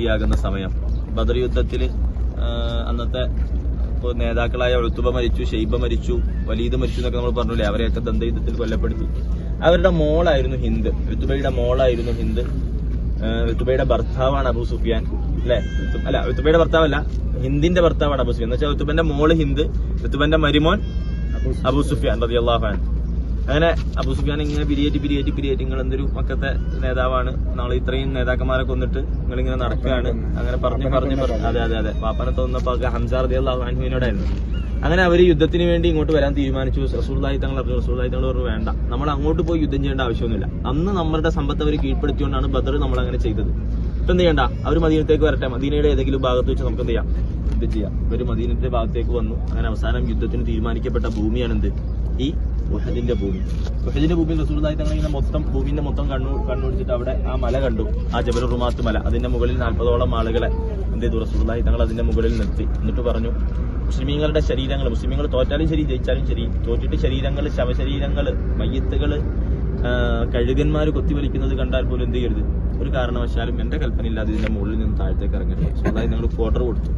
പൂർത്തിയാകുന്ന സമയം. ബദർ യുദ്ധത്തിൽ അന്നത്തെ നേതാക്കളായ ഉത്ബ മരിച്ചു, ഷെയ്ബ മരിച്ചു, വലീദ് മരിച്ചു എന്നൊക്കെ നമ്മൾ പറഞ്ഞില്ലേ. അവരെയൊക്കെ ദന്ത യുദ്ധത്തിൽ കൊല്ലപ്പെടുത്തി. അവരുടെ മോളായിരുന്നു ഹിന്ദ്. ഉത്ബയുടെ മോളായിരുന്നു ഹിന്ദ്. ഉത്ബയുടെ ഭർത്താവാണ് അബൂ സുഫിയാൻ, അല്ലെ? അല്ല, ഉത്ബയുടെ ഭർത്താവല്ല, ഹിന്ദിന്റെ ഭർത്താവാണ് അബൂ സുഫിയാൻ. എന്ന് വെച്ചാൽ ഉത്ബന്റെ മോള് ഹിന്ദ്, ഉത്ബന്റെ മരുമോൻ അബൂ സുഫിയാൻ റളിയല്ലാഹു അൻഹു. അങ്ങനെ അബൂ സുഫിയാൻ ഇങ്ങനെ പിരിയേറ്റ് നിങ്ങൾ എന്തൊരു മക്കത്തെ നേതാവാണ്, നാളെ ഇത്രയും നേതാക്കന്മാരെ കൊന്നിട്ട് നിങ്ങളിങ്ങനെ നടക്കുകയാണ്, അങ്ങനെ പറഞ്ഞു അതെ പാപ്പനെ തോന്നുന്നപ്പോ ഹംസ റളിയല്ലാഹു അൻഹുവിനോടായിരുന്നു. അങ്ങനെ അവര് യുദ്ധത്തിന് വേണ്ടി ഇങ്ങോട്ട് വരാൻ തീരുമാനിച്ചു. റസൂലുള്ളാഹി തങ്ങൾ പറഞ്ഞു വേണ്ട, നമ്മൾ അങ്ങോട്ട് പോയി യുദ്ധം ചെയ്യേണ്ട ആവശ്യമൊന്നുമില്ല. അന്ന് നമ്മളുടെ സമ്പത്ത് അവർ കീഴ്പ്പെടുത്തിയോണ്ടാണ് ബദർ നമ്മൾ അങ്ങനെ ചെയ്തത്. ഇപ്പൊ എന്ത് ചെയ്യണ്ട, അവർ മദീനത്തേക്ക് വരട്ടെ, മദീനയുടെ ഏതെങ്കിലും ഭാഗത്ത് വെച്ച് നമുക്ക് എന്ത് ചെയ്യാം, യുദ്ധം ചെയ്യാം. ഇവര് മദീനത്തിന്റെ ഭാഗത്തേക്ക് വന്നു. അങ്ങനെ അവസാനം യുദ്ധത്തിന് തീരുമാനിക്കപ്പെട്ട ഭൂമിയാണ് എന്ത്, ഈ ഉഹദിന്റെ ഭൂമി. ഉഹദിന്റെ ഭൂമിയിൽ റസൂലുള്ളാഹി തങ്ങൾ ഇങ്ങനെ ഭൂമിന്റെ മൊത്തം കണ്ണുപിടിച്ചിട്ട് അവിടെ ആ മല കണ്ടു, ആ ജബൽ റുമാത്ത് മല. അതിന്റെ മുകളിൽ 40ഓളം ആളുകളെ എന്ത് ചെയ്തു, റസൂലുള്ളാഹി തങ്ങൾ അതിന്റെ മുകളിൽ നിർത്തി. എന്നിട്ട് പറഞ്ഞു, മുസ്ലിമീങ്ങളുടെ ശരീരങ്ങൾ, മുസ്ലിമീങ്ങൾ തോറ്റാലും ശരി ജയിച്ചാലും ശരി, തോറ്റിട്ട് ശരീരങ്ങൾ, ശവശരീരങ്ങൾ, മയ്യത്തുകൾ, കഴുകന്മാര് കൊത്തിവലിക്കുന്നത് കണ്ടാൽ പോലും എന്ത് ചെയ്യരുത്, ഒരു കാരണവശാലും എന്റെ കൽപ്പനയില്ലാതെ ഇതിന്റെ മുകളിൽ നിന്ന് താഴത്തേക്ക് ഇറങ്ങരുത്. റസൂലുള്ളാഹി തങ്ങൾ ഓർഡർ കൊടുത്തു.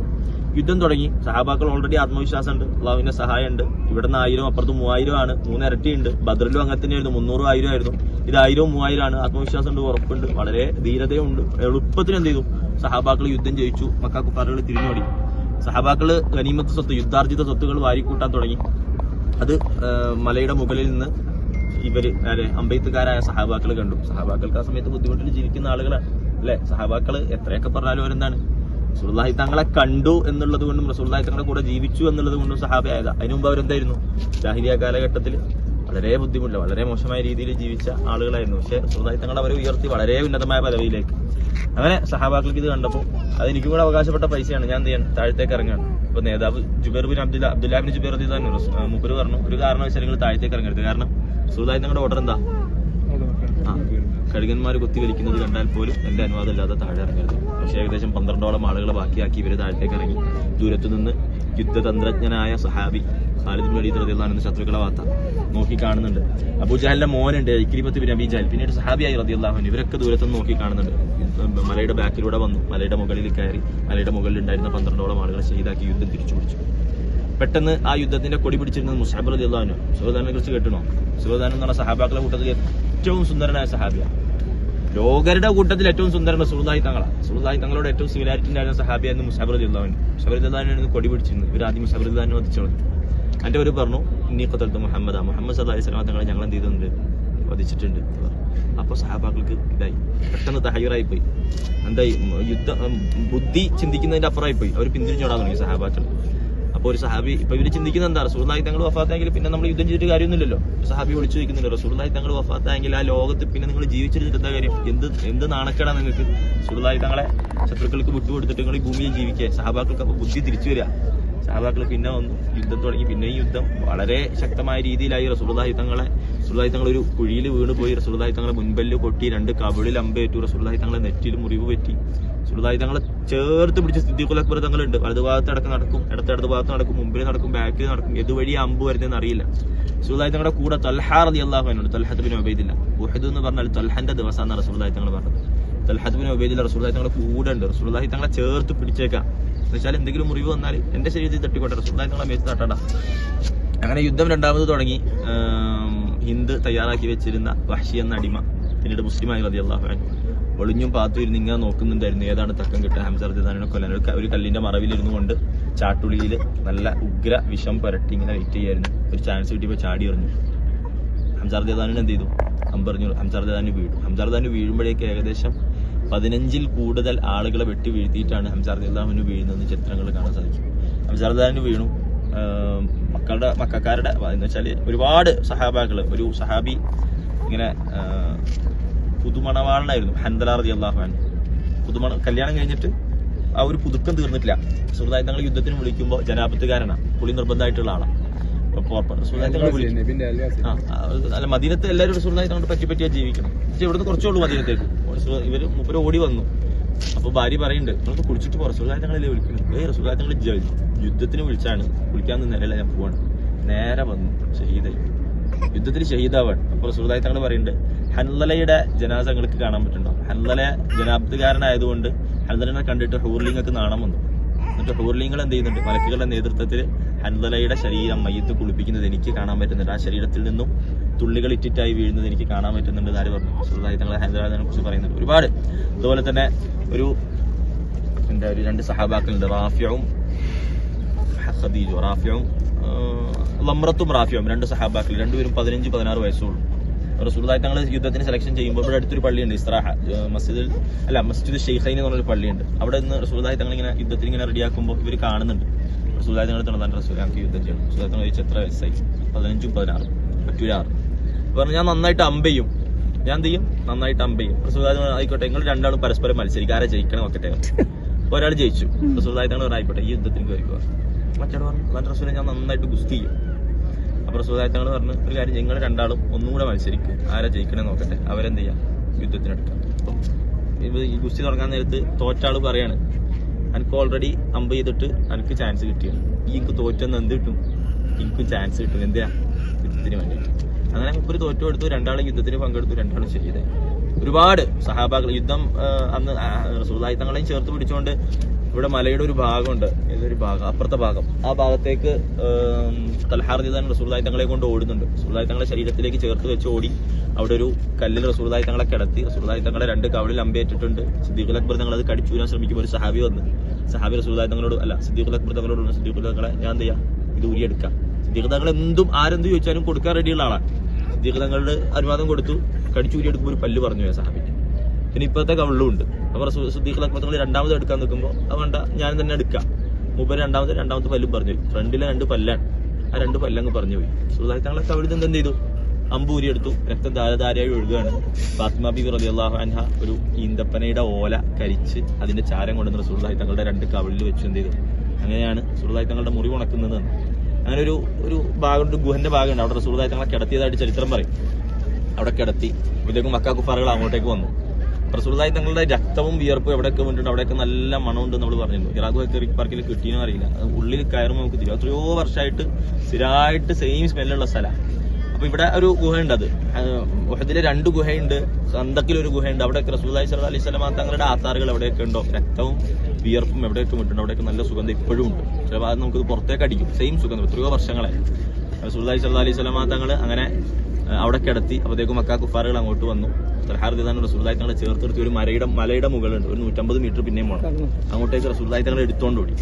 യുദ്ധം തുടങ്ങി. സഹാബാക്കൾ ഓൾറെഡി ആത്മവിശ്വാസമുണ്ട്, അള്ളാഹുവിന്റെ സഹായമുണ്ട്. ഇവിടുന്ന് 1000, അപ്പുറത്ത് 3000 ആണ്, 3 ഇരട്ടിയുണ്ട്. ബദറിലും അങ്ങനെ തന്നെയായിരുന്നു, 300 1000 ആയിരുന്നു. ഇത് 1000 3000 ആണ്. ആത്മവിശ്വാസമുണ്ട്, ഉറപ്പുണ്ട്, വളരെ ധീരതയുണ്ട്. എളുപ്പത്തിന് എന്ത് ചെയ്തു, സഹാബാക്കൾ യുദ്ധം ജയിച്ചു. മക്ക കുഫാറുകൾ തിരിഞ്ഞോടി. സഹാബാക്കള് ഗനീമത്ത് സ്വത്ത്, യുദ്ധാർജിത സ്വത്തുകൾ വാരിക്കൂട്ടാൻ തുടങ്ങി. അത് മലയുടെ മുകളിൽ നിന്ന് ഇവര് അമ്പെയ്ത്തുകാരായ സഹാബാക്കൾ കണ്ടു. സഹാബാക്കൾക്ക് ആ സമയത്ത് ബുദ്ധിമുട്ടിൽ ജീവിക്കുന്ന ആളുകളാണ്, അല്ലെ? സഹാബാക്കള് എത്രയൊക്കെ പറഞ്ഞാലും അവരെന്താണ്, റസൂലുള്ളാഹി തങ്ങളെ കണ്ടു എന്നുള്ളത് കൊണ്ടും റസൂലുള്ളാഹി തങ്ങളുടെ കൂടെ ജീവിച്ചു എന്നുള്ളത് കൊണ്ടും സഹാബിയായതാ. അതിനു മുമ്പ് അവരെന്തായിരുന്നു, ജാഹിലിയ കാലഘട്ടത്തിൽ വളരെ ബുദ്ധിമുട്ടില്ല, വളരെ മോശമായ രീതിയിൽ ജീവിച്ച ആളുകളായിരുന്നു. പക്ഷെ റസൂലുള്ളാഹി തങ്ങൾ അവരെ ഉയർത്തി വളരെ ഉന്നതമായ പദവിയിലേക്ക്. അങ്ങനെ സഹാബാക്കൾക്ക് ഇത് കണ്ടപ്പോൾ, അതെനിക്കും കൂടെ അവകാശപ്പെട്ട പൈസയാണ്, ഞാൻ എന്ത് ചെയ്യണം, താഴത്തേക്ക് ഇറങ്ങാണ്. അപ്പൊ നേതാവ് Jubair bin Abdullah bin Jubair റളിയല്ലാഹു മൂപ്പര് പറഞ്ഞു, ഒരു കാരണവശാലും നിങ്ങൾ താഴത്തേക്ക് ഇറങ്ങരുത്. കാരണം റസൂലുള്ളാഹി തങ്ങളുടെ ഓർഡർ എന്താ, കഴുകന്മാർ കുത്തിവലിക്കുന്നത് കണ്ടാൽ പോലും എന്റെ അനുവാദം ഇല്ലാതെ താഴെ ഇറങ്ങരുത്. പക്ഷേ ഏകദേശം 12ഓളം ആളുകളെ ബാക്കിയാക്കി ഇവര് താഴത്തേക്ക് ഇറങ്ങി. ദൂരത്തു നിന്ന് യുദ്ധതന്ത്രജ്ഞനായ സഹാബി ഖാലിദ് ബിൻ വലീദ് റളിയല്ലാഹു അൻഹു ശത്രുക്കളെ വാർത്ത നോക്കി കാണുന്നുണ്ട്. അബൂജഹലിന്റെ മോനുണ്ട് ഇക്രിമത്ത് ബിൻ അബീ ജഹൽ, പിന്നീട് സഹാബിയായി റളിയല്ലാഹു അൻഹു. ഇവരൊക്കെ ദൂരത്തുനിന്ന് നോക്കി കാണുന്നുണ്ട്. മലയുടെ ബാക്കിലൂടെ വന്നു, മലയുടെ മുകളിൽ കയറി മലയുടെ മുകളിൽ ഉണ്ടായിരുന്ന 12ഓളം ആളുകളെ ഷഹീദാക്കി യുദ്ധം തിരിച്ചു പിടിച്ചു. പെട്ടെന്ന് ആ യുദ്ധത്തിന്റെ കൊടി പിടിച്ചിരുന്നത് മുസ്അബ് റളിയല്ലാഹു അൻഹു. സുഹദാനെ കുറിച്ച് കേട്ടണോ? സുഹദാൻ എന്ന് പറഞ്ഞ സഹാബാക്കളെ കൂട്ടത്തിൽ ഏറ്റവും സുന്ദരനായ സഹാബിയാണ്. ലോകരുടെ കൂട്ടത്തിൽ ഏറ്റവും സുന്ദരൻ റസൂലുള്ളാഹി തങ്ങളാണ്. റസൂലുള്ളാഹി തങ്ങളോട് ഏറ്റവും സിമിലാരിറ്റി ഉണ്ടായിരുന്ന സഹാബിയായിരുന്നു മുസ്അബ് റളിയല്ലാഹു അൻഹു. മുസ്അബ് റളിയല്ലാഹു അൻഹു കൊടി പിടിച്ചിരുന്നു. ഇവർ ആദ്യം മുസ്അബ് റളിയല്ലാഹു അൻഹു വധിച്ചു. അതിന്റെ ഒരു പറഞ്ഞു, ഇന്നി ഖതൽതു മുഹമ്മദ് സല്ലല്ലാഹു അലൈഹി വസല്ലം തങ്ങളെ ഞങ്ങൾ എന്ത് ചെയ്തിട്ടുണ്ട്, വധിച്ചിട്ടുണ്ട്. അപ്പൊ സഹാബാക്കൾക്ക് ഇതായി, പെട്ടെന്ന് തഹയ്യുറായി പോയി. എന്തായി, ബുദ്ധി ചിന്തിക്കുന്നതിന്റെ അപ്പുറമായി പോയി. അവർ പിന്തിരിഞ്ഞോടാൻ തുടങ്ങി സഹാബാക്കൾ. അപ്പൊ ഒരു സഹാബി, ഇപ്പൊ ഇവര് ചിന്തിക്കുന്ന എന്താ, റസൂലുള്ളാഹി തങ്ങൾ വഫാത്തായെങ്കിൽ പിന്നെ നമ്മൾ യുദ്ധം ചെയ്തിട്ട് കാര്യമൊന്നുമില്ലല്ലോ. സഹാബി വിളിച്ചു ചോദിക്കുന്നില്ല, റസൂലുള്ളാഹി തങ്ങൾ വഫാത്തായെങ്കിൽ ആ ലോകത്ത് പിന്നെ നിങ്ങൾ ജീവിച്ചിരുന്നിട്ട് എന്താ കാര്യം, എന്ത് നാണക്കേടാ നിങ്ങൾക്ക്, റസൂലുള്ളാഹി തങ്ങളെ ശത്രുക്കൾക്ക് വിട്ടുകൊടുത്തിട്ട് നിങ്ങൾ ഈ ഭൂമിയിൽ ജീവിക്കുക. സഹാബാക്കൾക്ക് അപ്പൊ ബുദ്ധി തിരിച്ചു വരിക. സഹാബാക്കൾ പിന്നെ വന്നു, യുദ്ധം തുടങ്ങി. പിന്നെയും യുദ്ധം വളരെ ശക്തമായ രീതിയിലായി. റസൂലുള്ളാഹി തങ്ങൾ ഒരു കുഴിയിൽ വീണ് പോയി. റസൂലുള്ളാഹി തങ്ങളെ മുൻപല്ല് പൊട്ടി, 2 കവിളിൽ അമ്പേറ്റു. റസൂലുള്ളാഹി തങ്ങളെ നെറ്റിയിൽ മുറിവ് പറ്റി. റസൂലുള്ളാഹി തങ്ങളെ ചേർത്ത് പിടിച്ച് സിദ്ദീഖുൽ അക്ബർ തങ്ങളുണ്ട്. വലതുഭാഗത്ത് അടക്കം നടക്കും, ഇടത് ഭാഗത്ത് നടക്കും, മുമ്പിൽ നടക്കും, ബാക്കിൽ നടക്കും. ഏതുവഴി അമ്പ് വരുന്നതെന്ന് അറിയില്ല. റസൂലുള്ളാഹി തങ്ങളുടെ കൂടെ തൽഹ റളിയല്ലാഹു അൻഹു, തൽഹത്ത് ബിൻ ഉബൈദില്ല. ഉഹദ് എന്ന് പറഞ്ഞാൽ തൽഹന്റെ ദിവസമാണ് റസൂലുള്ളാഹി തങ്ങൾ പറഞ്ഞത്. തൽഹത്ത് ബിൻ ഉബൈദില്ല റസൂലുള്ളാഹി തങ്ങളുടെ കൂടെ ഉണ്ട്. റസൂലുള്ളാഹി തങ്ങളെ ചേർത്ത് പിടിച്ചേക്കാം. എന്നുവെച്ചാൽ എന്തെങ്കിലും മുറിവ് വന്നാൽ എന്റെ ശരീരത്തിൽ തട്ടിക്കോട്ടെ, റസൂലുള്ളാഹി തങ്ങളെ മേത്ത് തട്ടണ്ട. അങ്ങനെ യുദ്ധം രണ്ടാമത് തുടങ്ങി. ഹിന്ദ് തയ്യാറാക്കി വെച്ചിരുന്ന വഹ്ശി എന്ന അടിമ പിന്നീട് മുസ്ലിമായി റളിയല്ലാഹു അൻഹു ഒളിഞ്ഞും പാത്തും ഇരുന്ന് ഇങ്ങനെ നോക്കുന്നുണ്ടായിരുന്നു, ഏതാണ് തക്കം കിട്ടുക ഹംസ റളിയല്ലാഹു കൊല്ലാൻ. ഒരു കല്ലിന്റെ മറവിലിരുന്നു കൊണ്ട് ചാട്ടുളിയിൽ നല്ല ഉഗ്ര വിഷം പുരട്ടി ഇങ്ങനെ വെയിറ്റ് ചെയ്യായിരുന്നു. ഒരു ചാൻസ് കിട്ടിയപ്പോൾ ചാടി എറിഞ്ഞു. ഹംസ റളിയല്ലാഹു എന്ത് ചെയ്തു, അമ്പെറിഞ്ഞു. ഹംസ റളിയല്ലാഹു വീഴും. ഹംസ റളിയല്ലാഹു വീഴുമ്പോഴേക്ക് ഏകദേശം 15-ൽ കൂടുതൽ ആളുകളെ വെട്ടി വീഴ്ത്തിയിട്ടാണ് ഹംസ റളിയല്ലാഹു വീഴുന്നതെന്ന് ചിത്രങ്ങൾ കാണാൻ സാധിക്കും. ഹംസ റളിയല്ലാഹു വീണു. മക്കാരുടെ എന്ന് വെച്ചാൽ ഒരുപാട് സഹാബാക്കള്, ഒരു സഹാബി ഇങ്ങനെ പുതുമണവാളനായിരുന്നു, ഹൻദല റളിയല്ലാഹു അൻഹു. കല്യാണം കഴിഞ്ഞിട്ട് ആ ഒരു പുതുക്കം തീർന്നിട്ടില്ല. റസൂലുള്ളാഹി തങ്ങൾ യുദ്ധത്തിന് വിളിക്കുമ്പോൾ ജനാപത്തുകാരനാണ്, പുളി നിർബന്ധമായിട്ടുള്ള ആളാണ്. അല്ല, മദീനത്ത് എല്ലാവരും റസൂലുള്ളാഹി തങ്ങളോട് പറ്റിയാ ജീവിക്കണം. പക്ഷെ ഇവിടുന്ന് കുറച്ചുള്ളൂ മദീനത്തേക്ക്. ഇവര് മുപ്പര് ഓടി വന്നു. അപ്പൊ ഭാര്യ പറയുന്നുണ്ട്, നമുക്ക് കുളിച്ചിട്ട് പോ, റസൂലുള്ളാഹി തങ്ങളല്ലേ വിളിക്കുന്നത്. റസൂലുള്ളാഹി തങ്ങൾ യുദ്ധത്തിന് വിളിച്ചാണ്, കുളിക്കാൻ നിന്നല്ല, ഞാൻ പോവാണ്. നേരെ വന്നു, ഷഹീദായി, യുദ്ധത്തിൽ ഷഹീദാവാണ്. അപ്പൊ റസൂലുള്ളാഹി തങ്ങൾ പറയുന്നുണ്ട്, ഹൻദലയുടെ ജനാസ നിങ്ങൾക്ക് കാണാൻ പറ്റുന്നുണ്ടോ? ഹൻദല ജനാബ്ദുകാരനായതുകൊണ്ട് ഹൻദലനെ കണ്ടിട്ട് ഹൂർലിങ്ങൾക്ക് നാണം വന്നു. എന്നിട്ട് ഹൂർലിങ്ങൾ എന്ത് ചെയ്യുന്നുണ്ട്, മലക്കുകളുടെ നേതൃത്വത്തിൽ ഹൻദലയുടെ ശരീരം മയ്യത്ത് കുളിപ്പിക്കുന്നത് എനിക്ക് കാണാൻ പറ്റുന്നുണ്ട്. ആ ശരീരത്തിൽ നിന്നും തുള്ളികൾ ഇറ്റിറ്റായി വീഴുന്നത് എനിക്ക് കാണാൻ പറ്റുന്നുണ്ട്. ആര് പറഞ്ഞു? റസൂലുള്ളാഹി തങ്ങൾ ഹൻദലനെ കുറിച്ച് പറയുന്നുണ്ട് ഒരുപാട്. അതുപോലെ തന്നെ ഒരു 2 സഹാബാക്കളുണ്ട്, റാഫിയും ഖദീജ. റാഫിയും ലംറത്തും റാഫിയും 2 സഹാബാക്കൾ, രണ്ടുപേരും 15-16 വയസ്സുള്ളൂ. റസൂലുള്ളാഹി തങ്ങൾ യുദ്ധത്തിന് സെലക്ഷൻ ചെയ്യുമ്പോൾ ഇവിടെ അടുത്തൊരു പള്ളിയുണ്ട്, ഇസ്റാഹ മസ്ജിദ് ഷെയ്ഖൈൻ എന്ന് പറഞ്ഞൊരു പള്ളിയുണ്ട്. അവിടെ നിന്ന് റസൂലുള്ളാഹി തങ്ങൾ ഇങ്ങനെ യുദ്ധത്തിന് ഇങ്ങനെ റെഡിയാക്കുമ്പോൾ ഇവർ കാണുന്നുണ്ട്. റസൂലുള്ളാഹി തങ്ങൾ തന്നെ റസൂൽ നമുക്ക് യുദ്ധം ചെയ്യണം. റസൂലുള്ളാഹി തങ്ങൾ ചോദിച്ചു എത്ര വയസ്സായി? 15-16. പറ്റൂല പറഞ്ഞു, ഞാൻ നന്നായിട്ട് അമ്പെയ്യും. ഞാൻ എന്ത് ചെയ്യും? നന്നായിട്ട് അമ്പെയ്യും. റസൂലുള്ളാഹി തങ്ങൾ ആയിക്കോട്ടെ, നിങ്ങൾ രണ്ടാളും പരസ്പരം മത്സരിക്കും, ആരെ ജയിക്കണം നോക്കട്ടെ. ഒരാൾ ജയിച്ചു. റസൂലുള്ളാഹി തങ്ങൾ പറഞ്ഞു ആയിക്കോട്ടെ, ഈ യുദ്ധത്തിന് കയറിക്കുക. മറ്റൊരാൾ പറഞ്ഞു റസൂലെ ഞാൻ നന്നായിട്ട് ഗുസ്തി ചെയ്യും. അപ്പൊ റസൂലുള്ളാഹി തങ്ങൾ പറഞ്ഞു ഒരു കാര്യം, നിങ്ങൾ രണ്ടാളും ഒന്നുകൂടെ മത്സരിക്കും, ആരാ ജയിക്കണേ നോക്കട്ടെ. അവരെന്ത് ചെയ്യാം? യുദ്ധത്തിനെടുക്കാം. അപ്പം ഈ ഗുസ്തി തുടങ്ങാൻ നേരത്ത് തോറ്റാള് പറയാണ്, എനിക്ക് ഓൾറെഡി അമ്പ് ചെയ്തിട്ട് എനിക്ക് ചാൻസ് കിട്ടിയാണ്, ഈ എനിക്ക് തോറ്റെന്ന് എന്ത് കിട്ടും? എനിക്കും ചാൻസ് കിട്ടും. എന്തിനാ? യുദ്ധത്തിന് വേണ്ടിയിട്ട്. അങ്ങനെ ഒരു തോറ്റു എടുത്തു, രണ്ടാളും യുദ്ധത്തിന് പങ്കെടുത്തു, രണ്ടാളും ശരീരമായി. ഒരുപാട് സഹാബാക്കൾ യുദ്ധം അന്ന് റസൂലുള്ളാഹി തങ്ങളെയും ചേർത്ത് പിടിച്ചുകൊണ്ട് ഇവിടെ മലയുടെ ഒരു ഭാഗമുണ്ട്, ഏതൊരു ഭാഗം, അപ്പുറത്തെ ഭാഗം, ആ ഭാഗത്തേക്ക് തൽഹാർ റളിയല്ലാഹു അൻഹു റസൂലുള്ളാഹി തങ്ങളെ കൊണ്ട് ഓടുന്നുണ്ട്. റസൂലുള്ളാഹി തങ്ങളെ ശരീരത്തിലേക്ക് ചേർത്ത് വെച്ച് ഓടി. അവിടെ ഒരു കല്ലിൽ റസൂലുള്ളാഹി തങ്ങളെ കിടത്തി. റസൂലുള്ളാഹി തങ്ങളെ 2 കവിളിൽ അമ്പേറ്റിട്ടുണ്ട്. സിദ്ദീഖുൽ അക്ബർ തങ്ങൾ അത് കടിച്ചൂരാൻ ശ്രമിക്കുമ്പോൾ ഒരു സഹാബി വന്ന്, സഹാബി റസൂലുള്ളാഹി തങ്ങളോട് സിദ്ദീഖുൽ അക്ബർ തങ്ങളോട്, സിദ്ദീഖുൽ തങ്ങളെ ഞാൻ എന്ത് ചെയ്യാം, ഇത് ഊരിയെടുക്കാം. സിദ്ദീഖ് തങ്ങൾ ആരെന്ത് ചോദിച്ചാലും കൊടുക്കാൻ റെഡിയുള്ള ആളാണ്. സിദ്ദീഖ് തങ്ങളുടെ അനുവാദം കൊടുത്തു. കടിച്ചൂരിയെടുക്കുമ്പോൾ ഒരു പല്ല് പറഞ്ഞു പോയ സഹാബിക്ക്. പിന്നെ ഇപ്പോഴത്തെ കവിളിലും ഉണ്ട്. അപ്പോൾ സിദ്ദീഖുൽ അക്ബർ തങ്ങൾ 2ാമത് എടുക്കാൻ നിൽക്കുമ്പോൾ അതുകൊണ്ട് ഞാൻ തന്നെ എടുക്കാം. മൂപ്പര് രണ്ടാമത്തെ പല്ലും പറഞ്ഞു പോയി. ഫ്രണ്ടിലെ 2 പല്ലാണ്, ആ 2 പല്ലങ്ങ് പറഞ്ഞു പോയി. റസൂലുള്ളാഹി തങ്ങളെ കവിളിൽ നിന്ന് എന്ത് ചെയ്തു? അമ്പൂരി എടുത്തു. രക്തം ധാരധാരയായി ഒഴുകുകയാണ്. ഫാത്തിമ ബീവി റളിയല്ലാഹു അൻഹ ഒരു ഈന്തപ്പനയുടെ ഓല കരിച്ച് അതിന്റെ ചാരം കൊണ്ടുവന്ന് റസൂലുള്ളാഹി തങ്ങളുടെ 2 കവിളിൽ വെച്ച് എന്ത് ചെയ്തു? അങ്ങനെയാണ് റസൂലുള്ളാഹി തങ്ങളുടെ മുറി ഉണക്കുന്നത്. അങ്ങനെ ഒരു ഭാഗം, ഒരു ഗുഹന്റെ ഭാഗമുണ്ട്, അവിടെ റസൂലുള്ളാഹി തങ്ങളെ കിടത്തിയതായിട്ട് ചരിത്രം പറയും. അവിടെ കിടത്തി. ഇതിലേക്ക് മക്ക കുഫാറുകൾ അങ്ങോട്ടേക്ക് വന്നു. റസൂലുള്ളാഹി തങ്ങളുടെ രക്തവും വിയർപ്പും എവിടെയൊക്കെ വേണ്ടിട്ടുണ്ട്, അവിടെയൊക്കെ നല്ല മണമുണ്ട് നമ്മൾ പറഞ്ഞിരുന്നു. ഇറാഖ് പാർക്കിൽ കിട്ടിയെന്നോ അറിയില്ല, ഉള്ളിൽ കയറുമ്പോൾ നമുക്ക് തിരിയും. എത്രയോ വർഷമായിട്ട് സ്ഥിരമായിട്ട് സെയിം സ്മെല്ലുള്ള സ്ഥലമാണ്. അപ്പൊ ഇവിടെ ഒരു ഗുഹയുണ്ട്, അത് ഉഹദിലെ 2 ഗുഹയുണ്ട്, ഖന്തക്കിൽ ഒരു ഗുഹയുണ്ട്. അവിടെയൊക്കെ റസൂലുള്ളാഹി സ്വല്ലല്ലാഹി അലൈഹി വസല്ലം തങ്ങളുടെ ആധാറുകൾ എവിടെയൊക്കെ ഉണ്ടോ, രക്തവും വിയർപ്പും എവിടെയൊക്കെ വിട്ടുണ്ട്, അവിടെയൊക്കെ നല്ല സുഗന്ധം ഇപ്പോഴും ഉണ്ട്. ചിലപ്പോൾ അത് നമുക്കത് പുറത്തേക്ക് അടിക്കും, സെയിം സുഗന്ധം എത്രയോ വർഷങ്ങളായി. റസൂലുള്ളാഹി സ്വല്ലല്ലാഹി അലൈഹി വസല്ലം തങ്ങൾ അങ്ങനെ അവിടെ കിടത്തി. അപ്പോഴത്തേക്കും മക്ക കുഫാറുകൾ അങ്ങോട്ട് വന്നു. തൽഹാർ റളിയല്ലാഹു അൻഹു റസൂലുള്ളാഹി തങ്ങളെ ചേർത്ത് നിർത്തി. ഒരു മലയുടെ മുകളുണ്ട്, ഒരു 150 മീറ്റർ പിന്നെയും പോകണം. അങ്ങോട്ടേക്ക് റസൂലുള്ളാഹി തങ്ങളെ എടുത്തോണ്ട് ഓടി.